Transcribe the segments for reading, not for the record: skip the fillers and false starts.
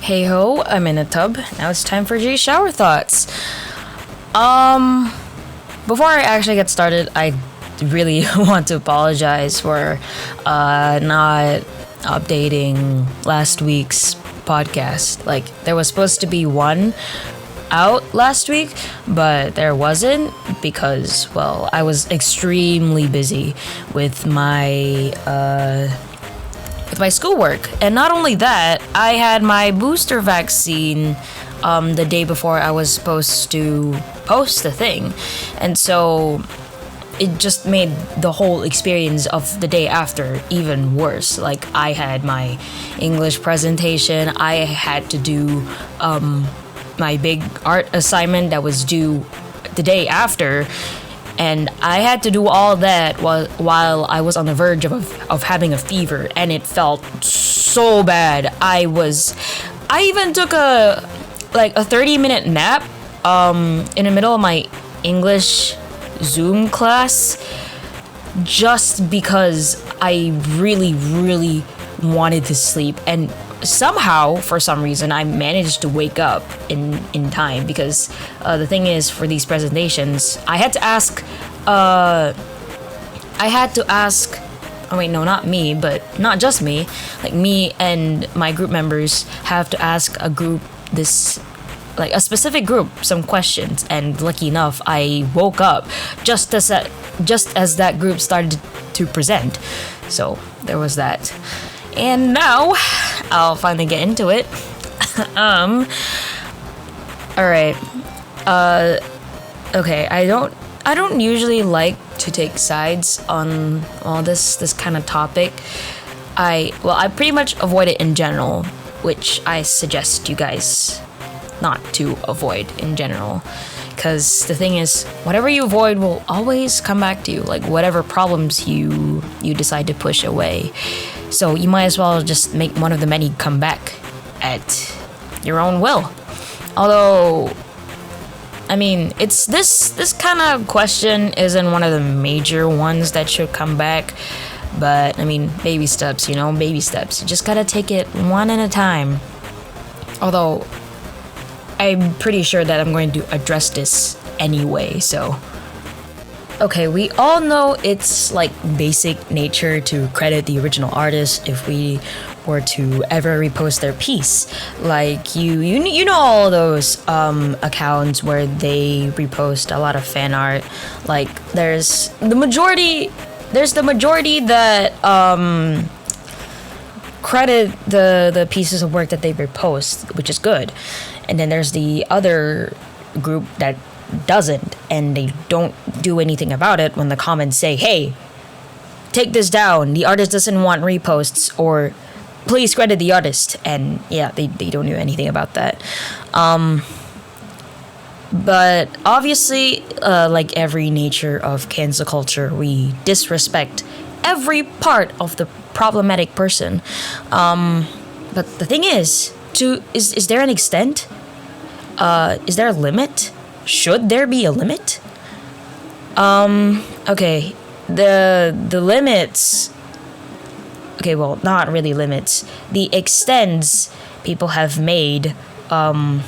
Hey ho, I'm in a tub. Now it's time for Jay's shower thoughts. Before I actually get started, I really want to apologize for not updating last week's podcast. Like, there was supposed to be one out last week, but there wasn't because, well, I was extremely busy with my schoolwork. And not only that, I had my booster vaccine the day before I was supposed to post the thing. And so it just made the whole experience of the day after even worse. Like, I had my English presentation, I had to do my big art assignment that was due the day after, and I had to do all that while I was on the verge of having a fever, and it felt so bad. I even took a 30-minute nap in the middle of my English Zoom class just because I really wanted to sleep, and somehow, for some reason, I managed to wake up in time because the thing is, for these presentations, I had to ask, oh wait, no, not me, but not just me, like me and my group members have to ask a specific group some questions, and lucky enough, I woke up just as that group started to present. So there was that. And now I'll finally get into it. Alright. Okay, I don't usually like to take sides on all this kind of topic. I pretty much avoid it in general, which I suggest you guys not to avoid in general. Because the thing is, whatever you avoid will always come back to you, like whatever problems you decide to push away. So you might as well just make one of the many come back at your own will. Although, I mean, it's this kind of question isn't one of the major ones that should come back. But, I mean, baby steps, baby steps. You just gotta take it one at a time. Although, I'm pretty sure that I'm going to address this anyway, so. Okay, we all know it's like basic nature to credit the original artist if we were to ever repost their piece. Like you know all those accounts where they repost a lot of fan art. Like there's the majority that credit the pieces of work that they repost, which is good. And then there's the other group that doesn't, and they don't do anything about it when the comments say, hey, take this down, the artist doesn't want reposts, or please credit the artist. And yeah, they don't do anything about that. But obviously, like every nature of cancel culture, we disrespect every part of the problematic person. But the thing is there an extent? Is there a limit? Should there be a limit? Okay, the limits. Okay, well, not really limits. The extents people have made when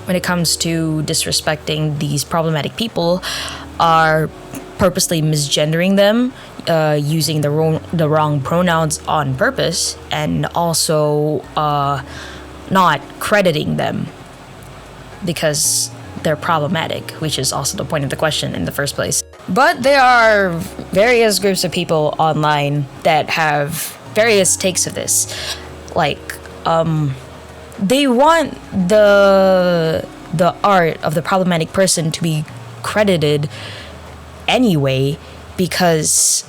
it comes to disrespecting these problematic people are purposely misgendering them, using the wrong pronouns on purpose, and also not crediting them because they're problematic, which is also the point of the question in the first place. But there are various groups of people online that have various takes of this. Like, they want the art of the problematic person to be credited anyway because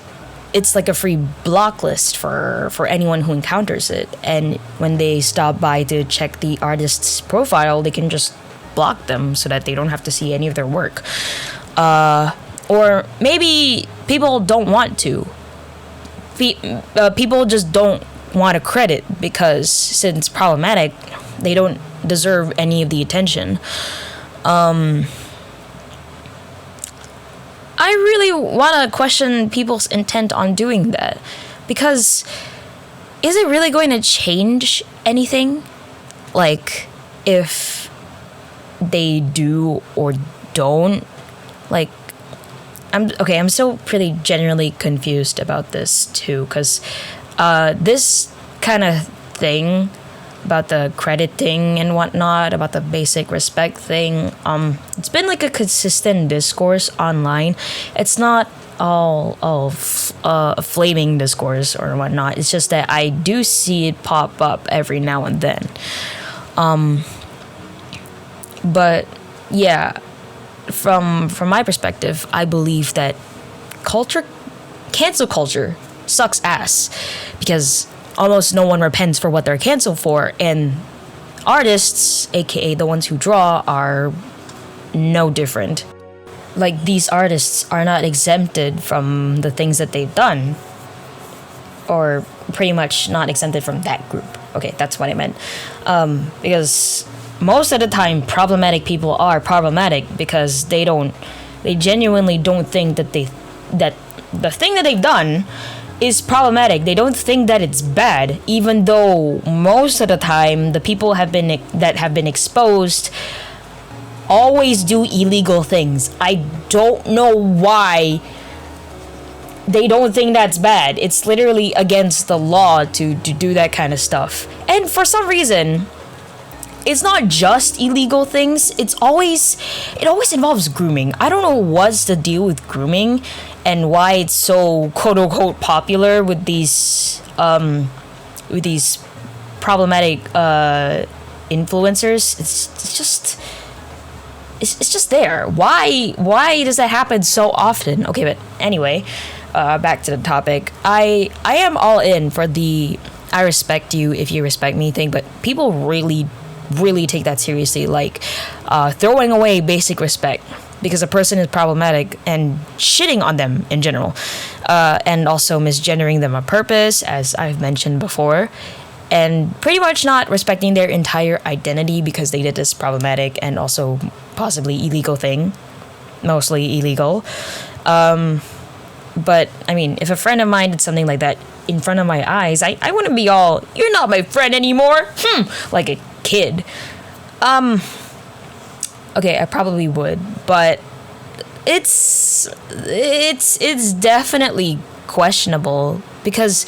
it's like a free block list for anyone who encounters it. And when they stop by to check the artist's profile, they can just block them so that they don't have to see any of their work. Or maybe people don't want to. People just don't want to credit because since problematic, they don't deserve any of the attention. I really want to question people's intent on doing that, because is it really going to change anything? like if they do or don't, like I'm still pretty generally confused about this too, because this kind of thing about the credit thing and whatnot, about the basic respect thing, it's been like a consistent discourse online. It's not all a flaming discourse or whatnot. It's just that I do see it pop up every now and then. But yeah, from my perspective, I believe that cancel culture sucks ass, because almost no one repents for what they're canceled for, and artists, aka the ones who draw, are no different. Like, these artists are not exempted from the things that they've done, or pretty much not exempted from that group. Okay, that's what I meant. Because most of the time, problematic people are problematic because they genuinely don't think that the thing that they've done is problematic. They don't think that it's bad, even though most of the time the people have been exposed always do illegal things. I don't know why they don't think that's bad. It's literally against the law to do that kind of stuff. And for some reason, it's not just illegal things. It always involves grooming. I don't know what's the deal with grooming and why it's so quote unquote popular with these problematic influencers. It's just there. Why does that happen so often? Okay, but anyway, back to the topic. I am all in for the I respect you if you respect me thing, but people really take that seriously, like throwing away basic respect because a person is problematic and shitting on them in general, and also misgendering them on purpose, as I've mentioned before, and pretty much not respecting their entire identity because they did this problematic and also possibly illegal thing, mostly illegal. But I mean, if a friend of mine did something like that in front of my eyes, I wouldn't be all, "You're not my friend anymore," like a kid. Okay, I probably would, but it's definitely questionable, because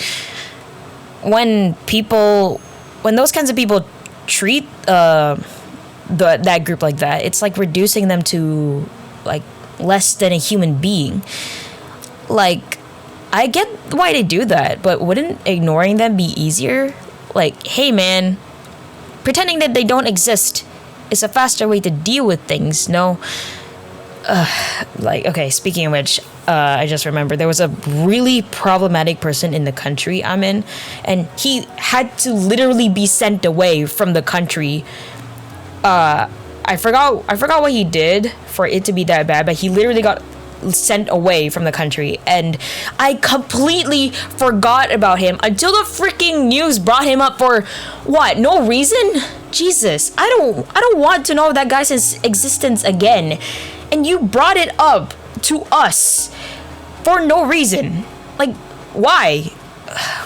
when those kinds of people treat that group like that, it's like reducing them to like less than a human being. Like, I get why they do that, but wouldn't ignoring them be easier? Like, hey man, pretending that they don't exist is a faster way to deal with things, no? Like, okay, speaking of which, I just remembered there was a really problematic person in the country I'm in, and he had to literally be sent away from the country. I forgot what he did for it to be that bad, but he literally got sent away from the country, and I completely forgot about him until the freaking news brought him up for what? No reason? Jesus, I don't want to know that guy's existence again. And you brought it up to us for no reason. Like, why?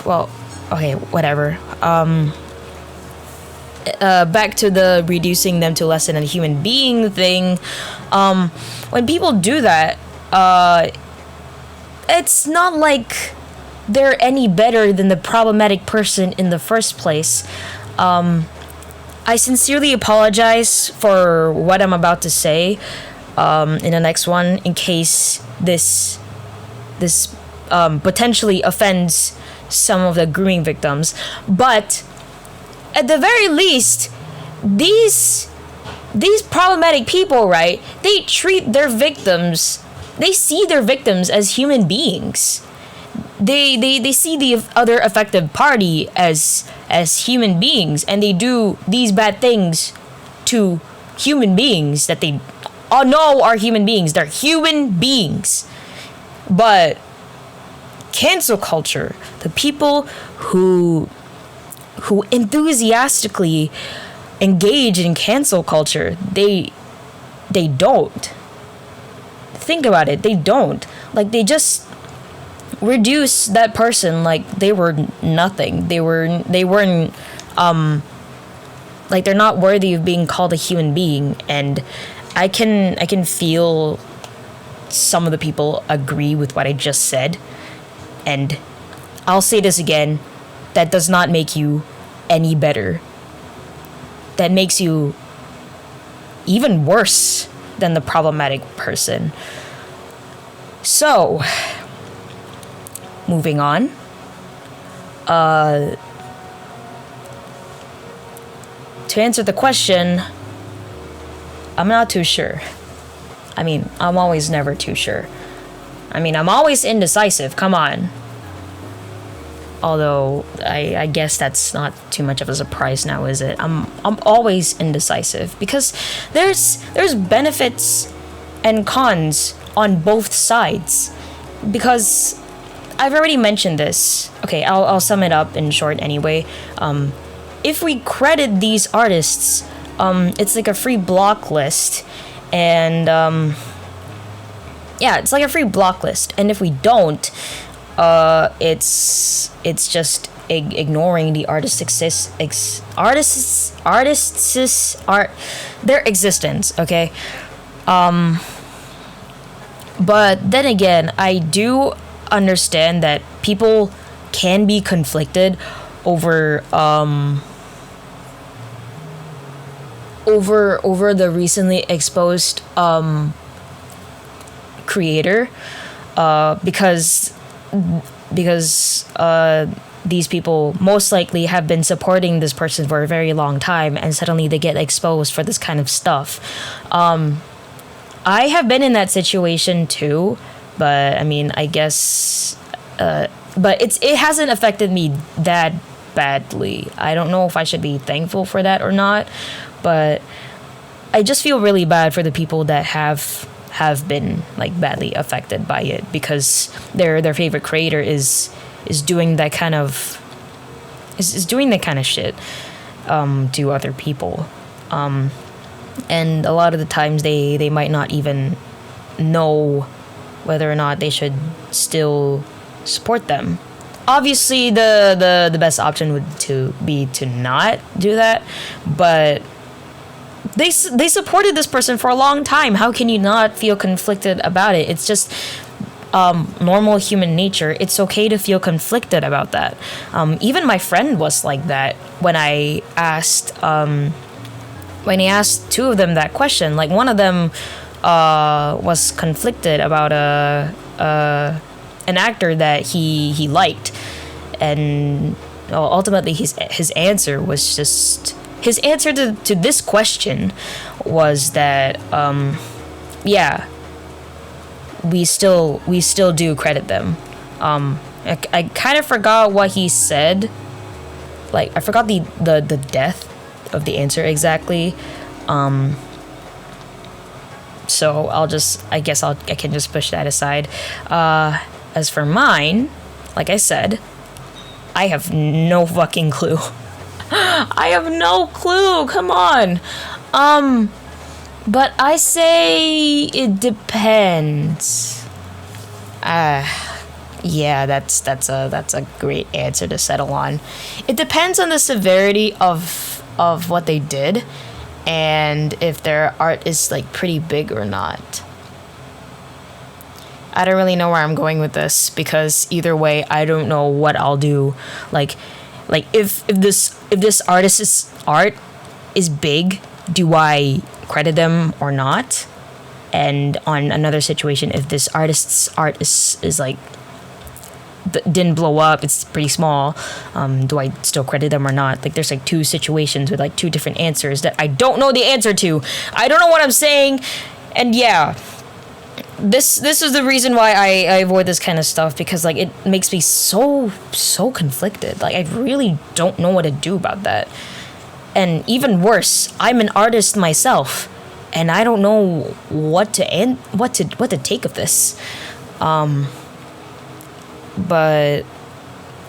Well, okay, whatever. Back to the reducing them to less than a human being thing. When people do that, it's not like they're any better than the problematic person in the first place. I sincerely apologize for what I'm about to say in the next one, in case this potentially offends some of the grooming victims. But at the very least, these problematic people, right? They treat their victims. They see their victims as human beings. They see the other affected party as human beings, and they do these bad things to human beings that they all know are human beings. They're human beings. But cancel culture, the people who enthusiastically engage in cancel culture, they don't. Think about it. They don't. Like, they just reduce that person like they were nothing. They weren't like they're not worthy of being called a human being. And I can feel some of the people agree with what I just said. And I'll say this again, that does not make you any better. That makes you even worse than the problematic person. So, moving on. To answer the question, I'm not too sure. I mean, I'm always never too sure. I mean, I'm always indecisive, come on. Although, I guess that's not too much of a surprise now, is it? I'm always indecisive because there's benefits and cons on both sides. Because I've already mentioned this. Okay, I'll sum it up in short anyway. If we credit these artists, it's like a free block list. And, yeah, it's like a free block list. And if we don't, it's just ignoring the their existence, okay? But then again, I do understand that people can be conflicted over the recently exposed creator, because these people most likely have been supporting this person for a very long time, and suddenly they get exposed for this kind of stuff. I have been in that situation too, but I mean, I guess, but it hasn't affected me that badly. I don't know if I should be thankful for that or not, but I just feel really bad for the people that have been like badly affected by it, because their favorite creator is doing that kind of shit to other people, and a lot of the times they might not even know whether or not they should still support them. Obviously, the best option would be to not do that, but they supported this person for a long time. How can you not feel conflicted about it? It's just normal human nature. It's okay to feel conflicted about that. Even my friend was like that when I asked two of them that question. Like, one of them was conflicted about an actor that he liked, and ultimately his answer was just. His answer to this question was that, yeah, we still do credit them. I kind of forgot what he said. Like, I forgot the depth of the answer exactly. So I can just push that aside. As for mine, like I said, I have no fucking clue. I have no clue. Come on. But I say it depends. Yeah, that's a great answer to settle on. It depends on the severity of what they did, and if their art is like pretty big or not. I don't really know where I'm going with this, because either way, I don't know what I'll do. Like if this artist's art is big, do I credit them or not? And on another situation, if this artist's art is like didn't blow up, it's pretty small, do I still credit them or not? Like, there's like two situations with like two different answers that I don't know the answer to. I don't know what I'm saying, and yeah. This is the reason why I avoid this kind of stuff, because like it makes me so conflicted. Like, I really don't know what to do about that. And even worse, I'm an artist myself, and I don't know what to take of this. But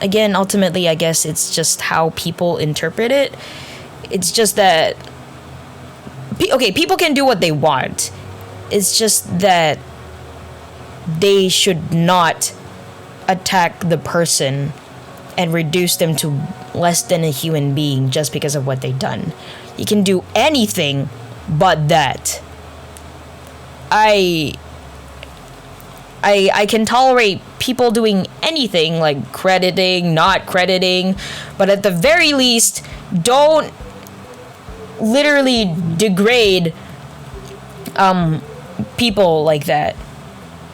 again, ultimately, I guess it's just how people interpret it. It's just that people can do what they want. It's just that they should not attack the person and reduce them to less than a human being just because of what they've done. You can do anything but that. I can tolerate people doing anything, like crediting, not crediting, but at the very least, don't literally degrade people like that.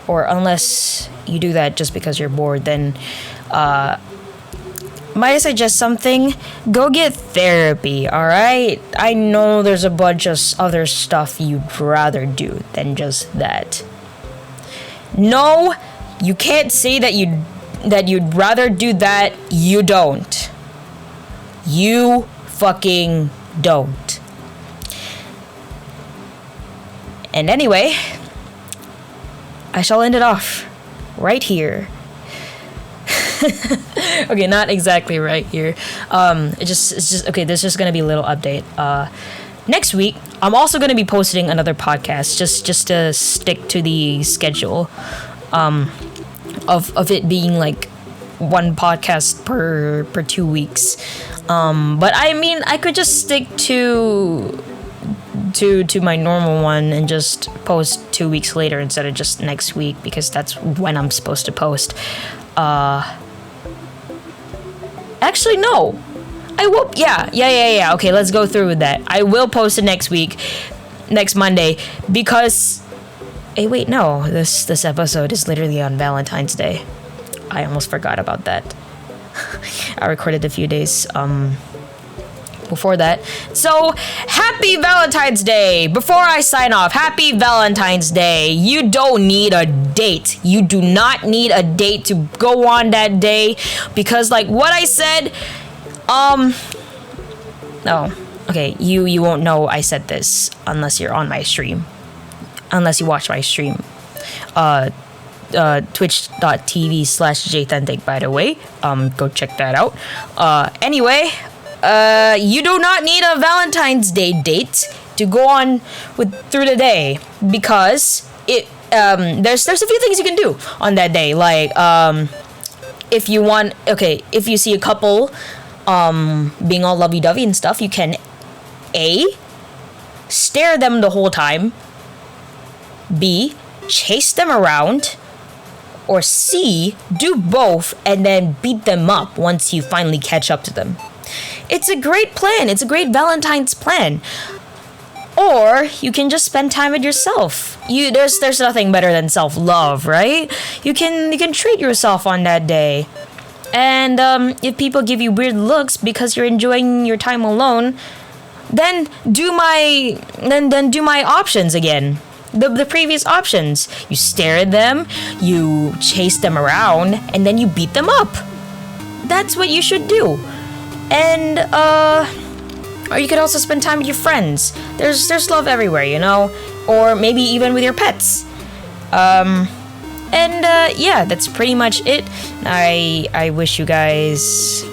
Or unless you do that just because you're bored, then might I suggest something? Go get therapy, alright? I know there's a bunch of other stuff you'd rather do than just that. No, you can't say that you'd rather do that. You don't. You fucking don't. And anyway, I shall end it off right here. Okay, not exactly right here. It's just okay. There's just gonna be a little update. Next week, I'm also gonna be posting another podcast, just to stick to the schedule, of it being like one podcast per 2 weeks. But I mean, I could just stick to my normal one and just post 2 weeks later instead of just next week, because that's when I'm supposed to post. Actually, no. I will. Yeah. Okay, let's go through with that. I will post it next week, next Monday, because. Hey, wait, no. This episode is literally on Valentine's Day. I almost forgot about that. I recorded a few days before that. So, happy Valentine's Day! Before I sign off, happy Valentine's Day. You don't need a date. You do not need a date to go on that day, because like what I said, no. Okay, you won't know I said this unless you're on my stream. Unless you watch my stream. Twitch.tv/jthentic, by the way. Go check that out. Anyway, you do not need a Valentine's Day date to go on through the day, because there's a few things you can do on that day. Like, if you see a couple being all lovey-dovey and stuff, you can A, stare them the whole time, B, chase them around, or C, do both and then beat them up once you finally catch up to them. It's a great plan. It's a great Valentine's plan. Or you can just spend time with yourself. There's nothing better than self-love, right? You can treat yourself on that day. And if people give you weird looks because you're enjoying your time alone, then do my options again. The previous options. You stare at them, you chase them around, and then you beat them up. That's what you should do. And or you could also spend time with your friends. There's love everywhere, you know? Or maybe even with your pets. Yeah, that's pretty much it. I wish you guys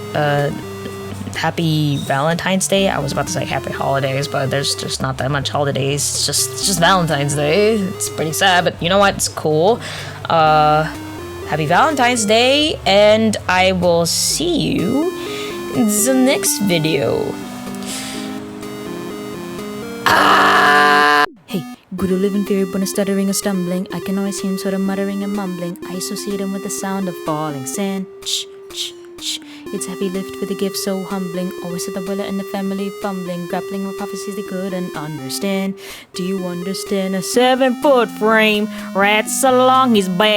happy Valentine's Day. I was about to say happy holidays, but there's just not that much holidays. It's just Valentine's Day. It's pretty sad, but you know what? It's cool. Happy Valentine's Day, and I will see you in the next video. Hey, good to live in fear, but stuttering and stumbling. I can always hear him sort of muttering and mumbling. I associate him with the sound of falling sand. Shh, shh, shh. It's heavy lift with a gift so humbling. Always at the willow and the family fumbling, grappling with prophecies they couldn't understand. Do you understand? A 7-foot frame rats along his back.